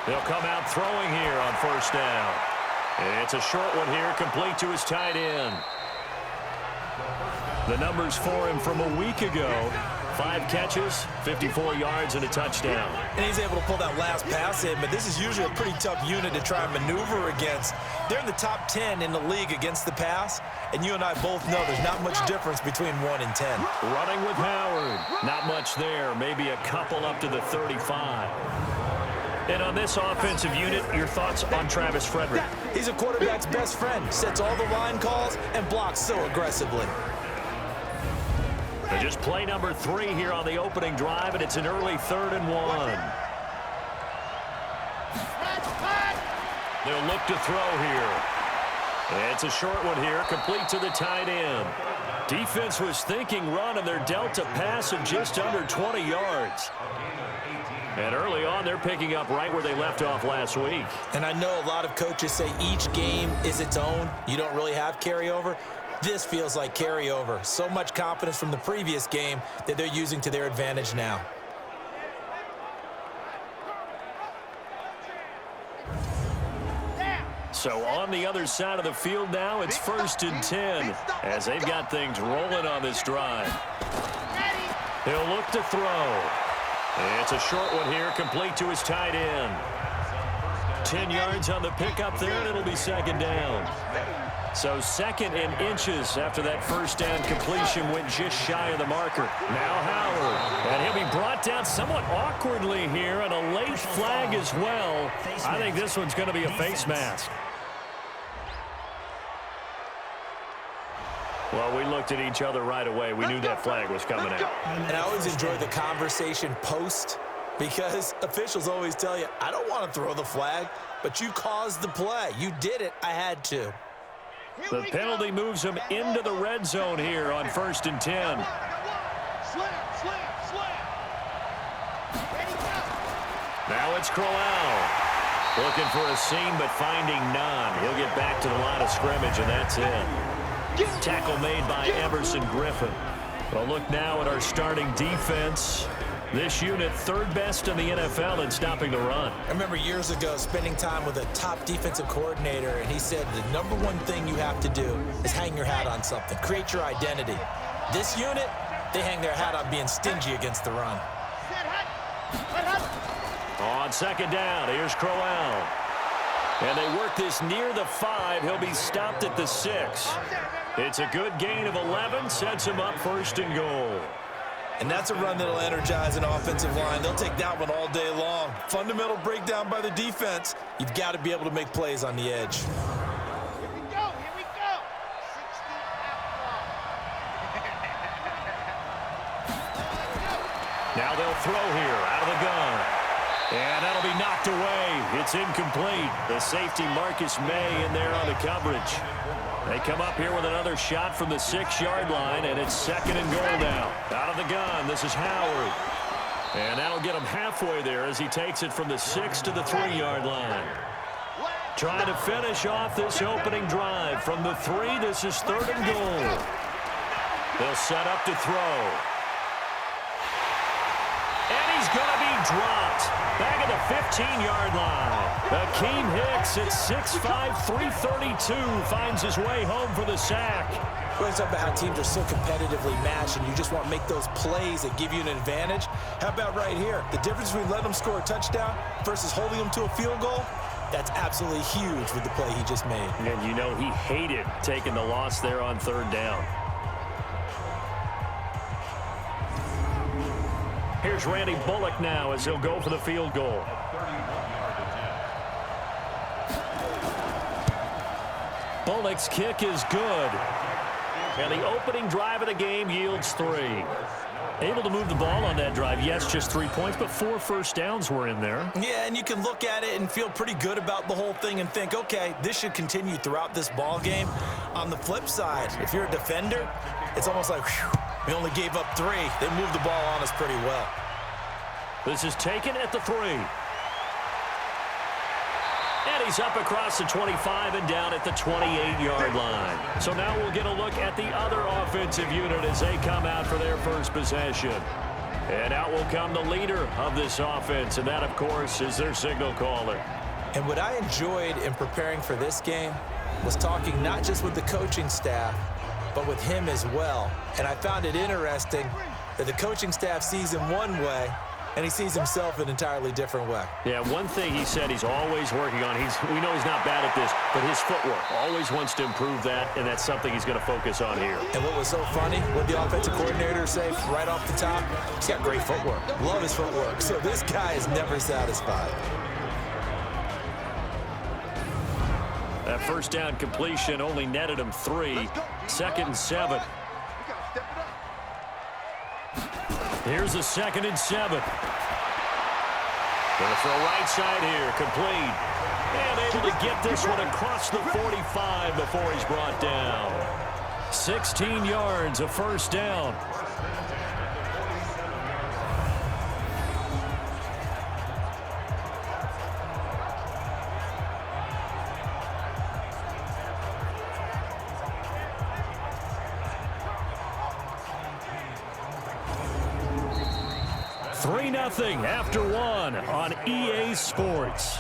They'll come out throwing here on first down. And it's a short one here, complete to his tight end. The numbers for him from a week ago: 5 catches, 54 yards, and a touchdown. And he's able to pull that last pass in, but this is usually a pretty tough unit to try and maneuver against. They're in the top 10 in the league against the pass, and you and I both know there's not much difference between 1 and 10. Running with Howard. Not much there, maybe a couple up to the 35. And on this offensive unit, your thoughts on Travis Frederick? He's a quarterback's best friend. Sets all the line calls and blocks so aggressively. So just play number 3 here on the opening drive, and it's an early 3rd and 1. They'll look to throw here. It's a short one here, complete to the tight end. Defense was thinking run, and they're dealt a pass of just under 20 yards. And early on, they're picking up right where they left off last week. And I know a lot of coaches say each game is its own. You don't really have carryover. This feels like carryover. So much confidence from the previous game that they're using to their advantage now. So on the other side of the field now, it's 1st and 10 as they've got things rolling on this drive. He'll look to throw. It's a short one here, complete to his tight end. 10 yards on the pickup there, and it'll be 2nd down. So 2nd and inches after that first down completion went just shy of the marker. Now Howard. And he'll be brought down somewhat awkwardly here, and a late flag as well. I think this one's going to be a face mask. Well, we looked at each other right away. We knew that flag was coming out. And I always enjoy the conversation post, because officials always tell you, I don't want to throw the flag, but you caused the play. You did it. I had to. The penalty moves him into the red zone here on 1st and 10. Now it's Crowell. Looking for a seam, but finding none. He'll get back to the line of scrimmage, and that's it. Tackle made by Emerson Griffin. Well, look now at our starting defense. This unit, 3rd best in the NFL in stopping the run. I remember years ago spending time with a top defensive coordinator, and he said the number one thing you have to do is hang your hat on something. Create your identity. This unit, they hang their hat on being stingy against the run. On 2nd down, here's Crowell. And they work this near the 5. He'll be stopped at the 6. It's a good gain of 11, sets him up 1st and goal. And that's a run that'll energize an offensive line. They'll take that one all day long. Fundamental breakdown by the defense. You've got to be able to make plays on the edge. Here we go, here we go. 60 Now they'll throw here out of the gun. And that'll be knocked away. It's incomplete. The safety Marcus May in there on the coverage. They come up here with another shot from the 6-yard line, and it's 2nd and goal now. Out of the gun, this is Howard. And that'll get him halfway there as he takes it from the 6 to the 3-yard line. Trying to finish off this opening drive. From the 3, this is 3rd and goal. They'll set up to throw. And he's going to be dropped. Back at the 15-yard line. Akeem Hicks at 6'5", 332 finds his way home for the sack. We're talking about how teams are so competitively matched, and you just want to make those plays that give you an advantage. How about right here? The difference between letting them score a touchdown versus holding them to a field goal, that's absolutely huge with the play he just made. And you know he hated taking the loss there on 3rd down. Here's Randy Bullock now as he'll go for the field goal. Bullock's kick is good. And the opening drive of the game yields 3. Able to move the ball on that drive. Yes, just 3 points, but 4 first downs were in there. Yeah, and you can look at it and feel pretty good about the whole thing and think, okay, this should continue throughout this ball game. On the flip side, if you're a defender, it's almost like, whew, we only gave up 3. They moved the ball on us pretty well. This is taken at the 3. And he's up across the 25 and down at the 28-yard line. So now we'll get a look at the other offensive unit as they come out for their first possession. And out will come the leader of this offense, and that, of course, is their signal caller. And what I enjoyed in preparing for this game was talking not just with the coaching staff, but with him as well. And I found it interesting that the coaching staff sees him one way, and he sees himself an entirely different way. Yeah, one thing he said he's always working on, we know he's not bad at this, but his footwork, always wants to improve that, and that's something he's going to focus on here. And what was so funny, what the offensive coordinator say right off the top, he's got great footwork. Love his footwork. So this guy is never satisfied. That first down completion only netted him 3. 2nd and 7. Here's a 2nd and 7. Gonna throw right side here, complete. And able to get this one across the 45 before he's brought down. 16 yards, a first down. Nothing after 1 on EA Sports.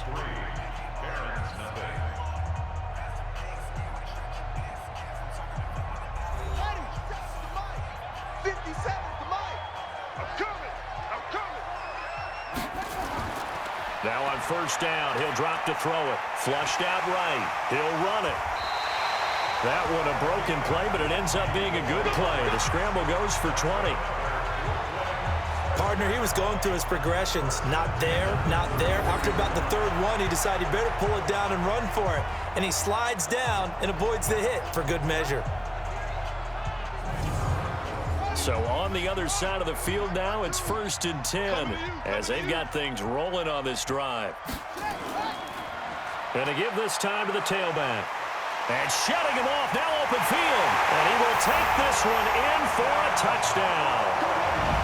Now on first down, he'll drop to throw it. Flushed out right. He'll run it. That one a broken play, but it ends up being a good play. The scramble goes for 20. Partner, he was going through his progressions. Not there, not there. After about the 3rd one, he decided he better pull it down and run for it. And he slides down and avoids the hit for good measure. So on the other side of the field now, it's 1st and 10 as they've got things rolling on this drive. And to give this time to the tailback. And shutting him off, now open field. And he will take this one in for a touchdown.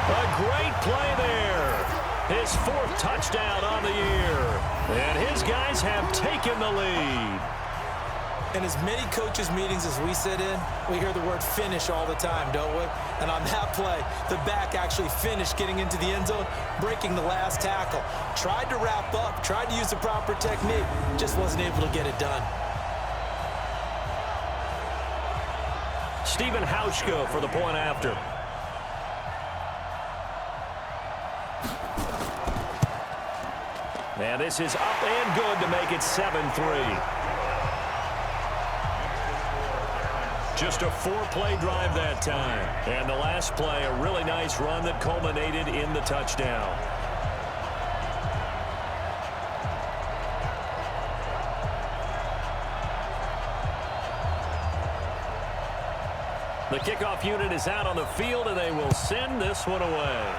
A great play there. His 4th touchdown on the year. And his guys have taken the lead. In as many coaches' meetings as we sit in, we hear the word finish all the time, don't we? And on that play, the back actually finished getting into the end zone, breaking the last tackle. Tried to wrap up, tried to use the proper technique, just wasn't able to get it done. Stephen Hauschka for the point after. And this is up and good to make it 7-3. Just a 4-play drive that time. And the last play, a really nice run that culminated in the touchdown. The kickoff unit is out on the field, and they will send this one away.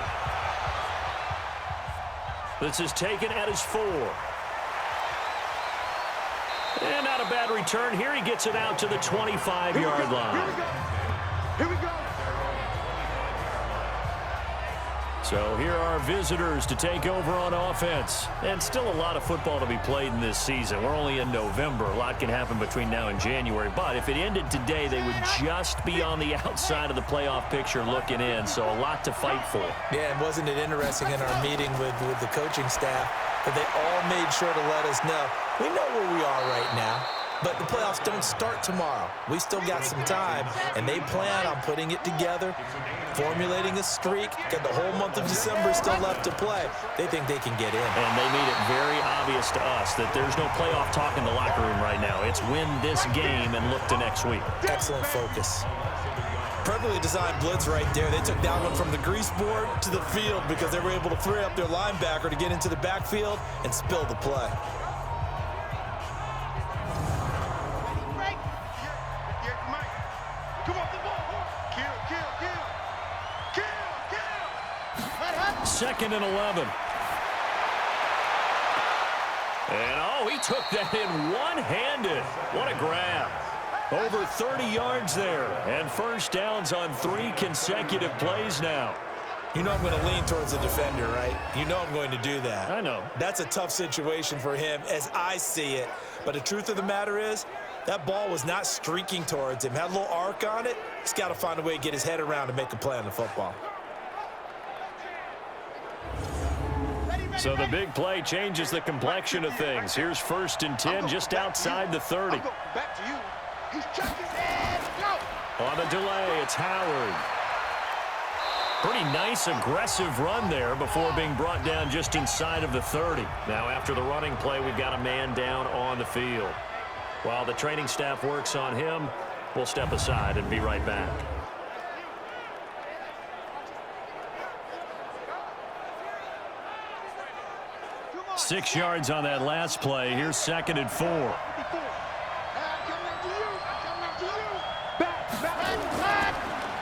This is taken at his 4. And not a bad return. Here he gets it out to the 25-yard line. Here we go. So here are our visitors to take over on offense. And still a lot of football to be played in this season. We're only in November. A lot can happen between now and January. But if it ended today, they would just be on the outside of the playoff picture looking in. So a lot to fight for. Yeah, and wasn't it interesting in our meeting with the coaching staff that they all made sure to let us know, we know where we are right now. But the playoffs don't start tomorrow. We still got some time, and they plan on putting it together, formulating a streak. Got the whole month of December still left to play. They think they can get in. And they made it very obvious to us that there's no playoff talk in the locker room right now. It's win this game and look to next week. Excellent focus. Perfectly designed blitz right there. They took that one from the grease board to the field because they were able to free up their linebacker to get into the backfield and spill the play. Second and 11. And, oh, he took that in one-handed. What a grab. Over 30 yards there. And first downs on 3 consecutive plays now. You know I'm going to lean towards the defender, right? You know I'm going to do that. I know. That's a tough situation for him as I see it. But the truth of the matter is, that ball was not streaking towards him. Had a little arc on it. He's got to find a way to get his head around and make a play on the football. So the big play changes the complexion of things. Here's 1st and 10 just outside the 30. Back to you. He's checking. And go. On the delay, it's Howard. Pretty nice, aggressive run there before being brought down just inside of the 30. Now, after the running play, we've got a man down on the field. While the training staff works on him, we'll step aside and be right back. Six yards on that last play. Here's 2nd and 4.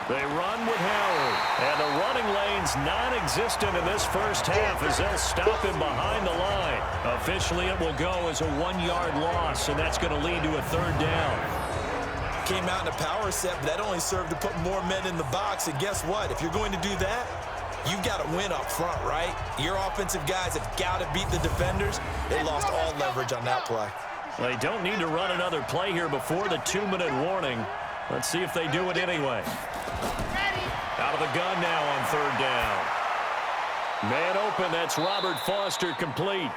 They run with Howard. And the running lane's non-existent in this first half as they'll stop him behind the line. Officially, it will go as a 1-yard loss, and that's going to lead to a 3rd down. Came out in a power set, but that only served to put more men in the box. And guess what? If you're going to do that, you've got to win up front, right? Your offensive guys have got to beat the defenders. They lost all leverage on that play. They don't need to run another play here before the 2-minute warning. Let's see if they do it anyway. Out of the gun now on 3rd down. Man open, that's Robert Foster, complete.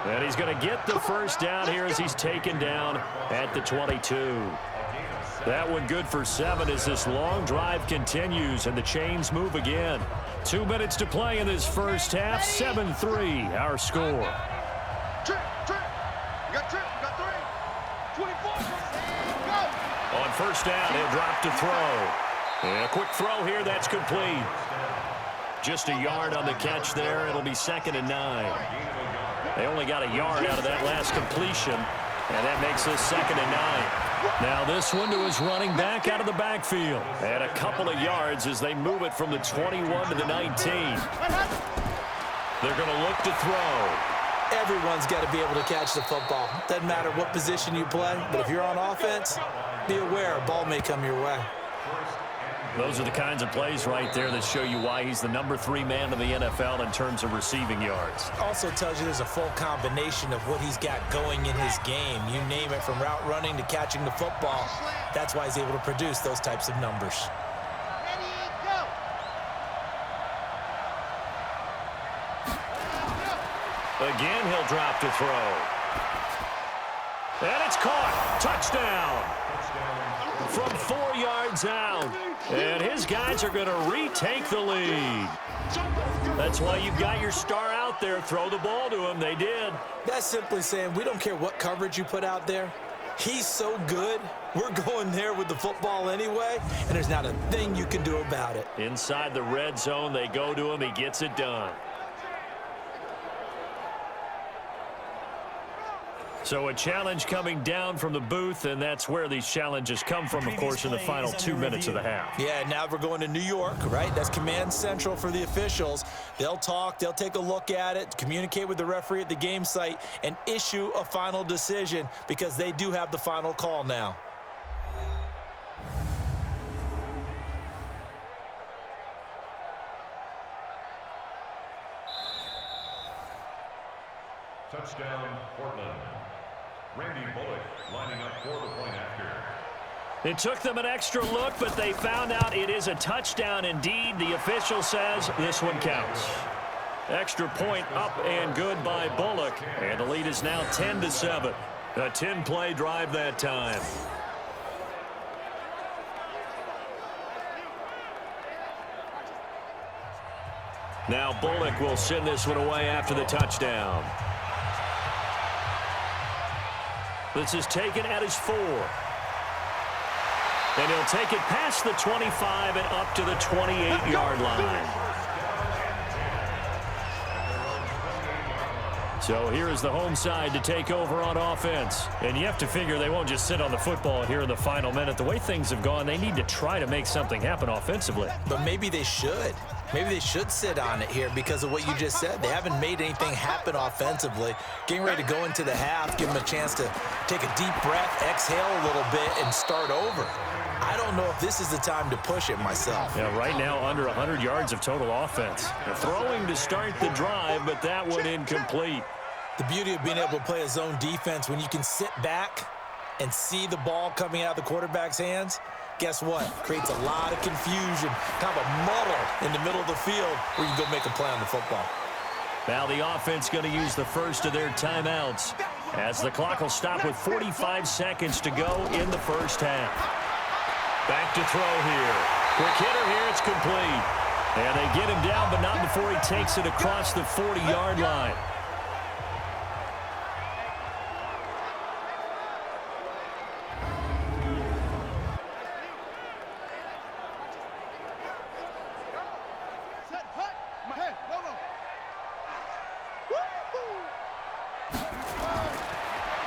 And he's going to get the 1st down here as he's taken down at the 22. That one good for 7 as this long drive continues and the chains move again. 2 minutes to play in this first half. 7-3, our score. Trip. You got 3. 24. Go. On 1st down, he'll drop to throw. And a quick throw here, that's complete. Just a yard on the catch there. It'll be 2nd and 9. They only got a yard out of that last completion, and that makes this 2nd and 9. Now this one to his running back out of the backfield. And a couple of yards as they move it from the 21 to the 19. They're going to look to throw. Everyone's got to be able to catch the football. Doesn't matter what position you play, but if you're on offense, be aware a ball may come your way. Those are the kinds of plays right there that show you why he's the number 3 man in the NFL in terms of receiving yards. Also tells you there's a full combination of what he's got going in his game. You name it, from route running to catching the football. That's why he's able to produce those types of numbers. Ready, go. Again, he'll drop to throw. And it's caught. Touchdown. From 4 yards out. And his guys are going to retake the lead. That's why you've got your star out there. Throw the ball to him. They did. That's simply saying we don't care what coverage you put out there. He's so good. We're going there with the football anyway, and there's not a thing you can do about it. Inside the red zone, they go to him. He gets it done. So a challenge coming down from the booth, and that's where these challenges come from, of course, in the final 2 minutes of the half. Yeah, now we're going to New York, right? That's command central for the officials. They'll talk, they'll take a look at it, communicate with the referee at the game site, and issue a final decision because they do have the final call now. Touchdown, Portland. Randy Bullock lining up for the point after. It took them an extra look, but they found out it is a touchdown indeed. The official says this one counts. Extra point up and good by Bullock, and the lead is now 10-7. A 10-play drive that time. Now Bullock will send this one away after the touchdown. This is taken at his 4. And he'll take it past the 25 and up to the 28-yard line. So here is the home side to take over on offense. And you have to figure they won't just sit on the football here in the final minute. The way things have gone, they need to try to make something happen offensively. But maybe they should. Maybe they should sit on it here because of what you just said. They haven't made anything happen offensively. Getting ready to go into the half, give them a chance to take a deep breath, exhale a little bit, and start over. I don't know if this is the time to push it myself. Yeah, right now under 100 yards of total offense. They're throwing to start the drive, but that one incomplete. The beauty of being able to play a zone defense when you can sit back and see the ball coming out of the quarterback's hands, guess what? Creates a lot of confusion, kind of a muddle in the middle of the field where you can go make a play on the football. Now the offense going to use the first of their timeouts as the clock will stop with 45 seconds to go in the first half. Back to throw here. Quick hitter here. It's complete. And they get him down, but not before he takes it across the 40-yard line.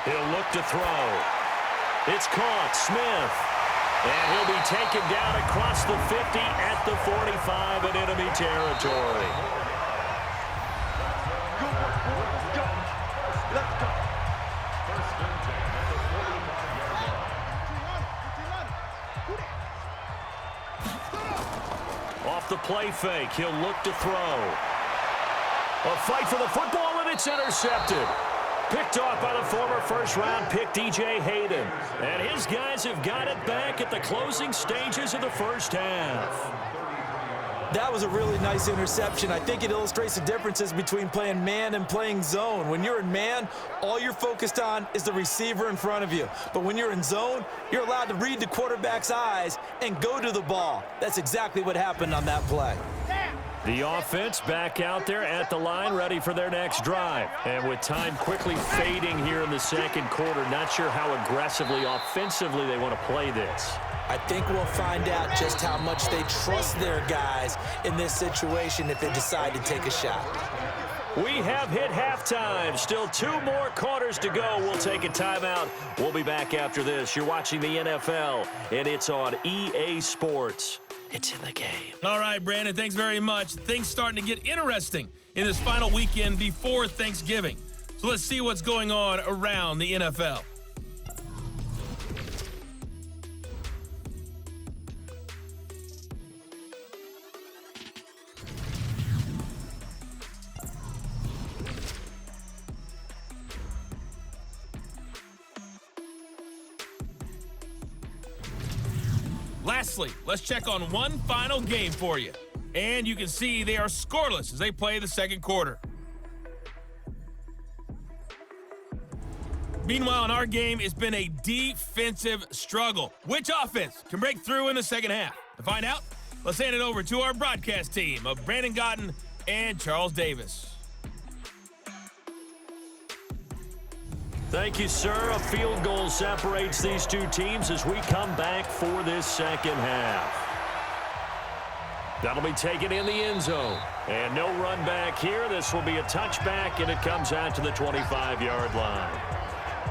He'll look to throw. It's caught. Smith. And he'll be taken down across the 50 at the 45 in enemy territory. Let's go. Off the play fake, he'll look to throw. A fight for the football, and it's intercepted. Picked off by the former first-round pick, DJ Hayden. And his guys have got it back at the closing stages of the first half. That was a really nice interception. I think it illustrates the differences between playing man and playing zone. When you're in man, all you're focused on is the receiver in front of you. But when you're in zone, you're allowed to read the quarterback's eyes and go to the ball. That's exactly what happened on that play. The offense back out there at the line, ready for their next drive. And with time quickly fading here in the second quarter, not sure how aggressively, offensively they want to play this. I think we'll find out just how much they trust their guys in this situation if they decide to take a shot. We have hit halftime. Still 2 more quarters to go. We'll take a timeout. We'll be back after this. You're watching the NFL, and it's on EA Sports. It's in the game. All right, Brandon, thanks very much. Things starting to get interesting in this final weekend before Thanksgiving. So let's see what's going on around the NFL. Lastly, let's check on one final game for you. And you can see they are scoreless as they play the second quarter. Meanwhile, in our game, it's been a defensive struggle. Which offense can break through in the second half? To find out, let's hand it over to our broadcast team of Brandon Godden and Charles Davis. Thank you, sir. A field goal separates these two teams as we come back for this second half. That'll be taken in the end zone. And no run back here. This will be a touchback, and it comes out to the 25-yard line.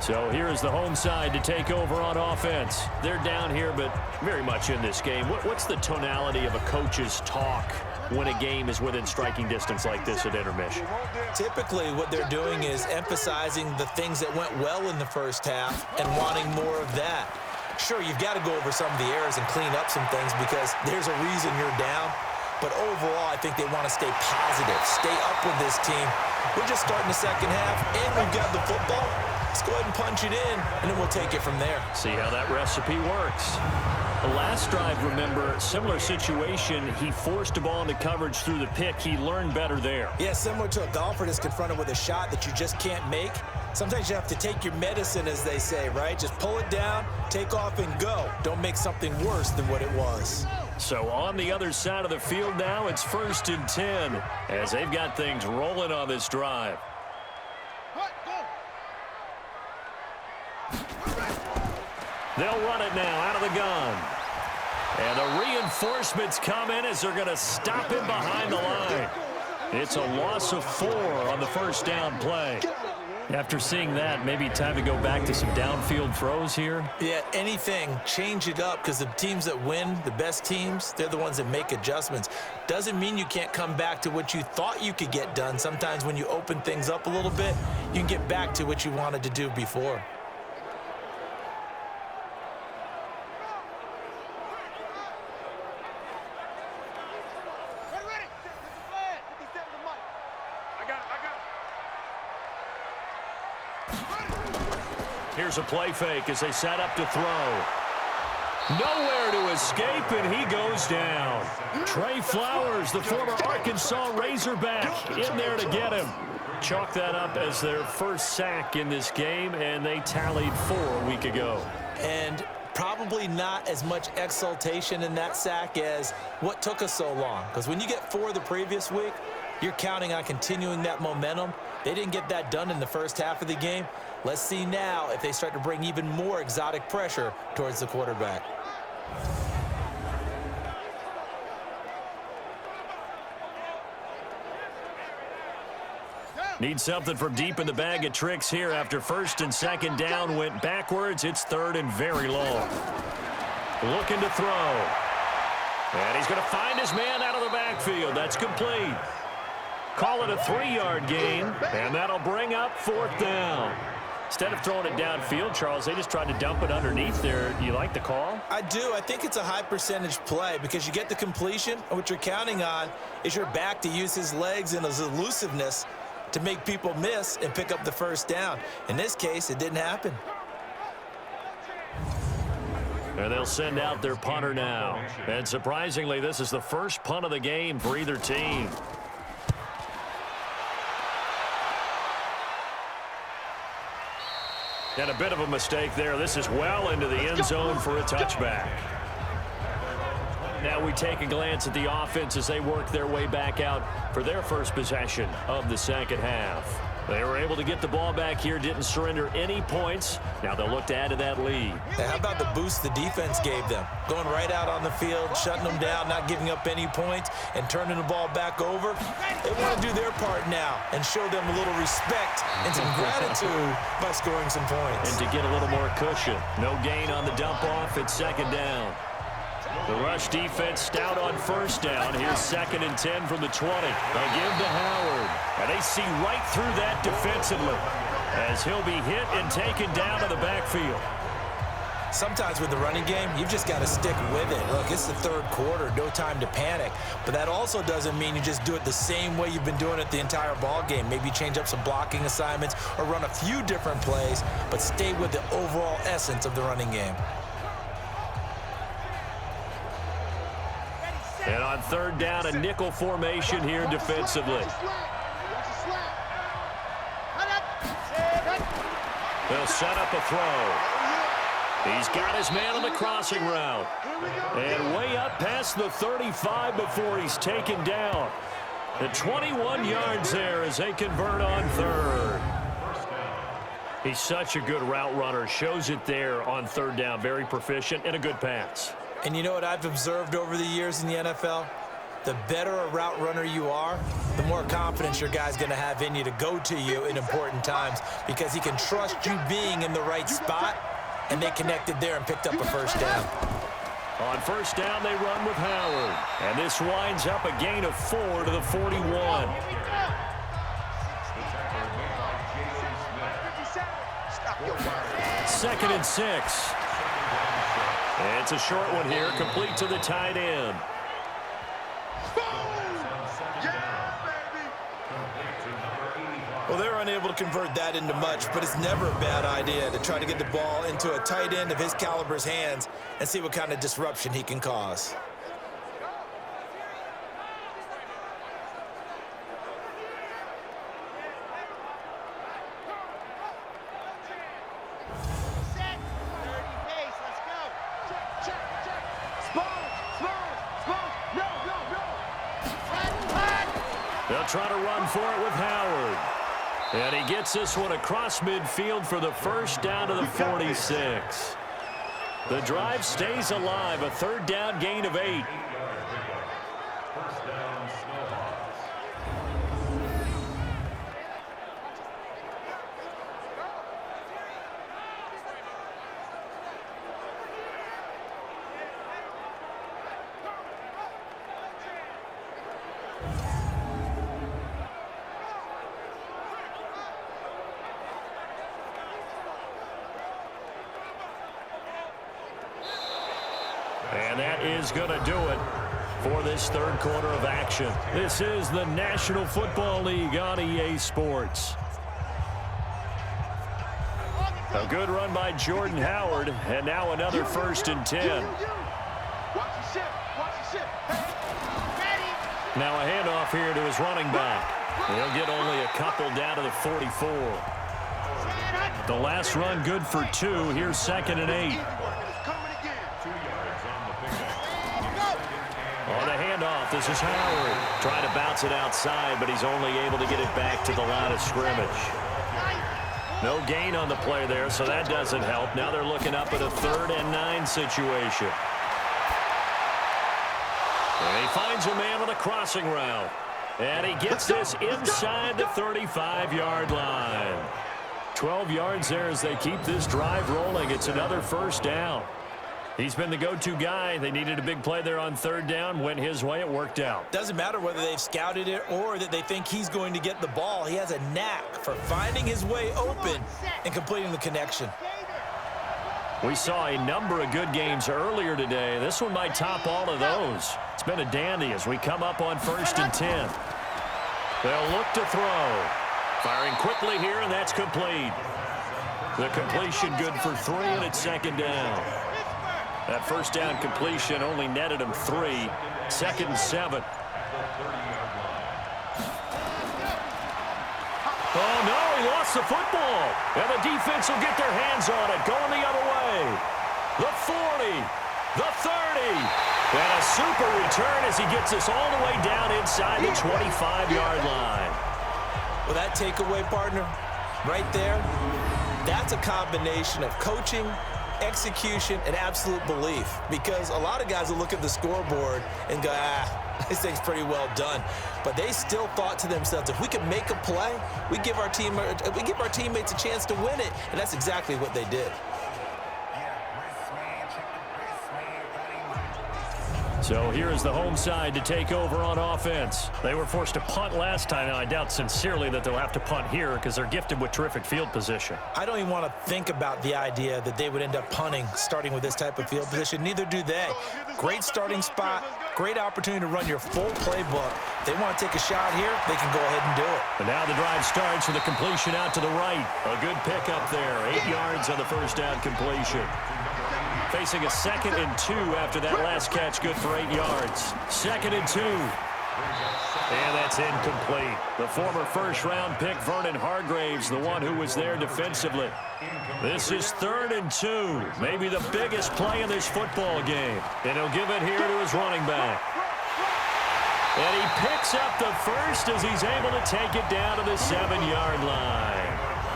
So here is the home side to take over on offense. They're down here, but very much in this game. What's the tonality of a coach's talk when a game is within striking distance like this at intermission? Typically, what they're doing is emphasizing the things that went well in the first half and wanting more of that. Sure, you've got to go over some of the errors and clean up some things because there's a reason you're down. But overall, I think they want to stay positive, stay up with this team. We're just starting the second half, and we've got the football. Let's go ahead and punch it in, and then we'll take it from there. See how that recipe works. The last drive, remember, similar situation. He forced a ball into coverage through the pick. He learned better there. Yeah, similar to a golfer that's confronted with a shot that you just can't make. Sometimes you have to take your medicine, as they say, right? Just pull it down, take off, and go. Don't make something worse than what it was. So on the other side of the field now, it's 1st and 10 as they've got things rolling on this drive. They'll run it now out of the gun. And the reinforcements come in as they're going to stop him behind the line. It's a loss of 4 on the first down play. After seeing that, maybe time to go back to some downfield throws here. Yeah, anything. Change it up because the teams that win, the best teams, they're the ones that make adjustments. Doesn't mean you can't come back to what you thought you could get done. Sometimes when you open things up a little bit, you can get back to what you wanted to do before. Here's a play fake as they set up to throw. Nowhere to escape, and he goes down. Trey Flowers, the former Arkansas Razorback, in there to get him. Chalk that up as their first sack in this game, and they tallied 4 a week ago. And probably not as much exultation in that sack as what took us so long. Because when you get 4 the previous week, you're counting on continuing that momentum. They didn't get that done in the first half of the game. Let's see now if they start to bring even more exotic pressure towards the quarterback. Need something from deep in the bag of tricks here after first and second down went backwards. It's third and very long. Looking to throw. And he's going to find his man out of the backfield. That's complete. Call it a 3-yard gain, and that'll bring up 4th down. Instead of throwing it downfield, Charles, they just tried to dump it underneath there. You like the call? I do. I think it's a high percentage play because you get the completion, and what you're counting on is your back to use his legs and his elusiveness to make people miss and pick up the first down. In this case, it didn't happen. And they'll send out their punter now. And surprisingly, this is the first punt of the game for either team. And a bit of a mistake there. This is well into the end zone for a touchback. Now we take a glance at the offense as they work their way back out for their first possession of the second half. They were able to get the ball back here, didn't surrender any points. Now they'll look to add to that lead. Now, how about the boost the defense gave them? Going right out on the field, shutting them down, not giving up any points, and turning the ball back over. They want to do their part now and show them a little respect and some gratitude by scoring some points. And to get a little more cushion. No gain on the dump off. It's second down. The rush defense stout on first down. Here's 2nd and 10 from the 20. They'll give to Howard. And they see right through that defensively as he'll be hit and taken down to the backfield. Sometimes with the running game, you've just got to stick with it. Look, it's the third quarter, no time to panic. But that also doesn't mean you just do it the same way you've been doing it the entire ball game. Maybe change up some blocking assignments or run a few different plays, but stay with the overall essence of the running game. And on third down, a nickel formation here defensively. They'll set up a throw. He's got his man on the crossing route. And way up past the 35 before he's taken down. The 21 yards there as they convert on third. He's such a good route runner. Shows it there on third down. Very proficient and a good pass. And you know what I've observed over the years in the NFL? The better a route runner you are, the more confidence your guy's going to have in you to go to you in important times because he can trust you being in the right spot, and they connected there and picked up a first down. On first down, they run with Howard. And this winds up a gain of 4 to the 41. Second and 6. And it's a short one here, complete to the tight end. Well, they're unable to convert that into much, but it's never a bad idea to try to get the ball into a tight end of his caliber's hands and see what kind of disruption he can cause. They'll try to run for it with Howard. And he gets this one across midfield for the first down to the 46. The drive stays alive, a third down gain of 8. And that is going to do it for this third quarter of action. This is the National Football League on EA Sports. A good run by Jordan Howard, and now another 1st and 10. Now a handoff here to his running back. He'll get only a couple down to the 44. The last run good for 2. Here's 2nd and 8. On the handoff, this is Howard. Trying to bounce it outside, but he's only able to get it back to the line of scrimmage. No gain on the play there, so that doesn't help. Now they're looking up at a 3rd and 9 situation. And he finds a man on a crossing route. And he gets this inside the 35-yard line. 12 yards there as they keep this drive rolling. It's another 1st down. He's been the go-to guy. They needed a big play there on 3rd down. Went his way. It worked out. Doesn't matter whether they've scouted it or that they think he's going to get the ball. He has a knack for finding his way open and completing the connection. We saw a number of good games earlier today. This one might top all of those. It's been a dandy as we come up on 1st and 10. They'll look to throw. Firing quickly here, and that's complete. The completion good for 3, and it's 2nd down. That 1st down completion only netted him 3. 2nd and 7. Oh, no, he lost the football. And the defense will get their hands on it, going the other way. The 40, the 30, and a super return as he gets us all the way down inside the 25-yard line. Well, that takeaway, partner, right there, that's a combination of coaching, execution, and absolute belief. Because a lot of guys will look at the scoreboard and go, this thing's pretty well done. But they still thought to themselves, if we can make a play, we give our teammates a chance to win it. And that's exactly what they did. So here is the home side to take over on offense. They were forced to punt last time. Now, I doubt sincerely that they'll have to punt here because they're gifted with terrific field position. I don't even want to think about the idea that they would end up punting starting with this type of field position. Neither do they. Great starting spot, great opportunity to run your full playbook. If they want to take a shot here, they can go ahead and do it. And now the drive starts with a completion out to the right. A good pickup there. 8 yards on the 1st down completion. Facing a 2nd and 2 after that last catch, good for 8 yards. 2nd and 2. And that's incomplete. The former 1st-round pick, Vernon Hargraves, the one who was there defensively. This is 3rd and 2. Maybe the biggest play in this football game. And he'll give it here to his running back. And he picks up the 1st as he's able to take it down to the 7-yard line.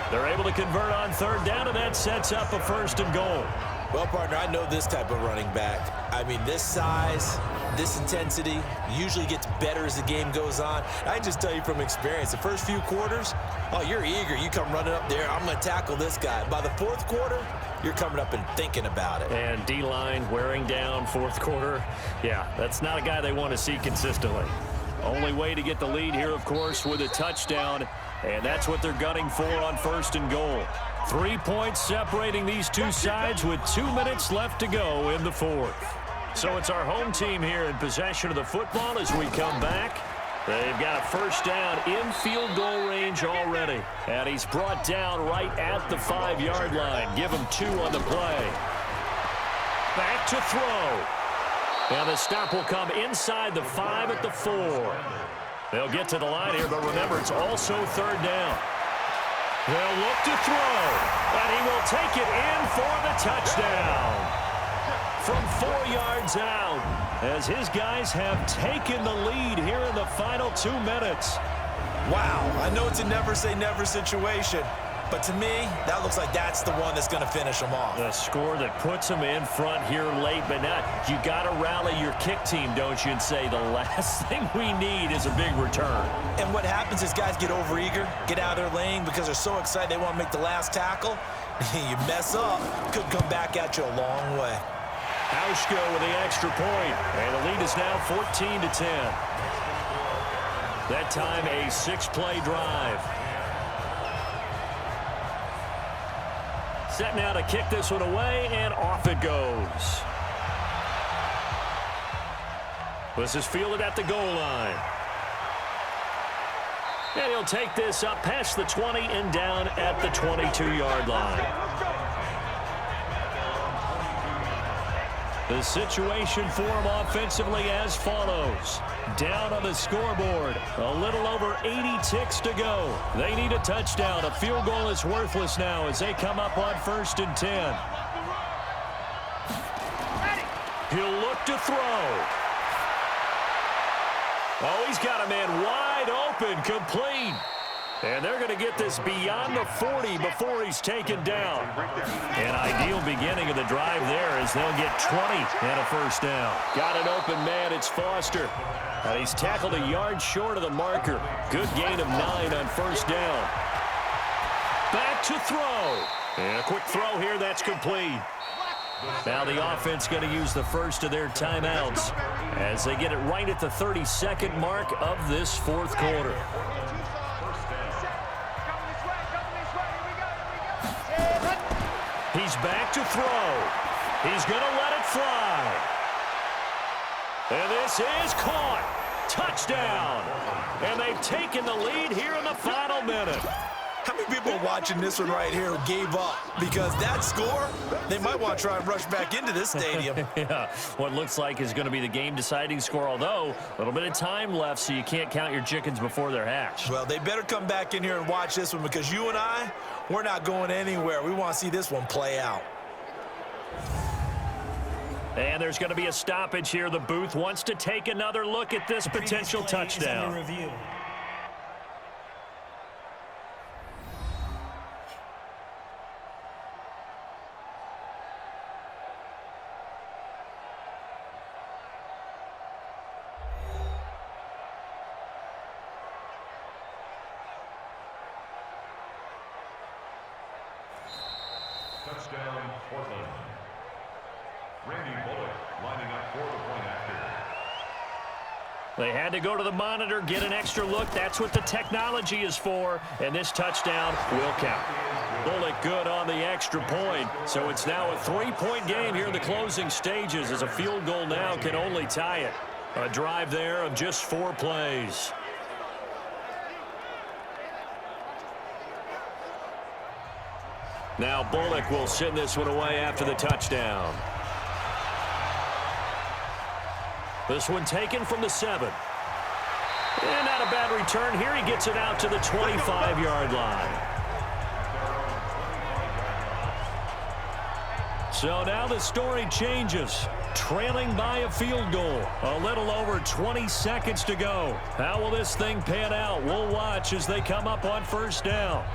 They're able to convert on 3rd down, and that sets up a 1st and goal. Well, partner, I know this type of running back. I mean, this size, this intensity usually gets better as the game goes on. I can just tell you from experience, the first few quarters, oh, you're eager. You come running up there, I'm going to tackle this guy. By the 4th quarter, you're coming up and thinking about it. And D-line wearing down 4th quarter. Yeah, that's not a guy they want to see consistently. Only way to get the lead here, of course, with a touchdown. And that's what they're gunning for on 1st and goal. 3 points separating these two sides with 2 minutes left to go in the 4th. So it's our home team here in possession of the football as we come back. They've got a 1st down in field goal range already. And he's brought down right at the 5-yard line. Give him 2 on the play. Back to throw. And the stop will come inside the 5 at the 4. They'll get to the line here, but remember, it's also 3rd down. They'll look to throw, and he will take it in for the touchdown. From 4 yards out, as his guys have taken the lead here in the final 2 minutes. Wow, I know it's a never-say-never situation, but to me, that looks like that's the one that's going to finish them off. The score that puts them in front here late, but not. You got to rally your kick team, don't you, and say the last thing we need is a big return. And what happens is guys get overeager, get out of their lane because they're so excited they want to make the last tackle. You mess up, could come back at you a long way. Hauschko with the extra point, and the lead is now 14-10. That time a 6-play drive. Set now to kick this one away, and off it goes. This is fielded at the goal line. And he'll take this up past the 20 and down at the 22-yard line. The situation for them offensively as follows. Down on the scoreboard, a little over 80 ticks to go. They need a touchdown. A field goal is worthless now as they come up on 1st and 10. He'll look to throw. Oh, he's got a man wide open, complete. And they're going to get this beyond the 40 before he's taken down. An ideal beginning of the drive there as they'll get 20 and a first down. Got an open man, it's Foster. And he's tackled a yard short of the marker. Good gain of 9 on first down. Back to throw. And a quick throw here, that's complete. Now the offense going to use the first of their timeouts as they get it right at the 32nd mark of this fourth quarter. He's back to throw. He's going to let it fly. And this is caught. Touchdown. And they've taken the lead here in the final minute. How many people are watching this one right here who gave up? Because that score, they might want to try and rush back into this stadium. Yeah, what looks like is going to be the game-deciding score, although a little bit of time left, so you can't count your chickens before they're hatched. Well, they better come back in here and watch this one because you and I, we're not going anywhere. We want to see this one play out. And there's going to be a stoppage here. The booth wants to take another look at this potential touchdown. Touchdown, Portland. Randy Bullock lining up for the point after. They had to go to the monitor, get an extra look. That's what the technology is for. And this touchdown will count. Bullock good on the extra point. So it's now a 3-point game here in the closing stages as a field goal now can only tie it. A drive there of just 4 plays. Now Bullock will send this one away after the touchdown. This one taken from the 7. And not a bad return here. He gets it out to the 25-yard line. So now the story changes. Trailing by a field goal. A little over 20 seconds to go. How will this thing pan out? We'll watch as they come up on first down.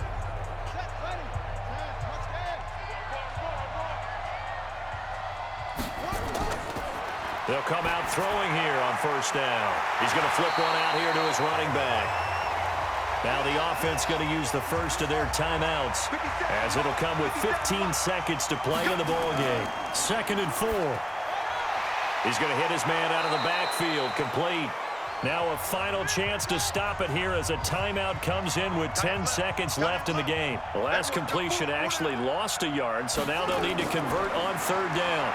They'll come out throwing here on first down. He's going to flip one out here to his running back. Now the offense going to use the first of their timeouts as it'll come with 15 seconds to play in the ballgame. 2nd and 4. He's going to hit his man out of the backfield, complete. Now a final chance to stop it here as a timeout comes in with 10 seconds left in the game. The last completion actually lost a yard, so now they'll need to convert on 3rd down.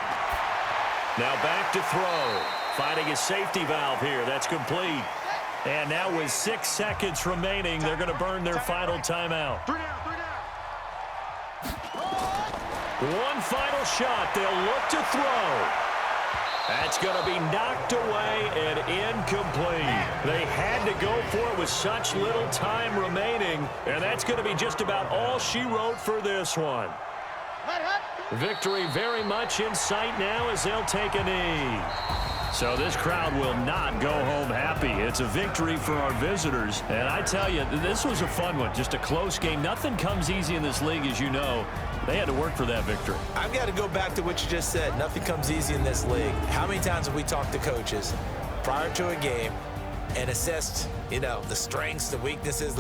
Now back to throw. Finding a safety valve here. That's complete. And now with 6 seconds remaining, they're going to burn their final timeout. One final shot. They'll look to throw. That's going to be knocked away and incomplete. They had to go for it with such little time remaining, and that's going to be just about all she wrote for this one. Victory very much in sight now as they'll take a knee. So this crowd will not go home happy. It's a victory for our visitors. And I tell you, this was a fun one. Just a close game. Nothing comes easy in this league, as you know. They had to work for that victory. I've got to go back to what you just said. Nothing comes easy in this league. How many times have we talked to coaches prior to a game and assessed, the strengths, the weaknesses,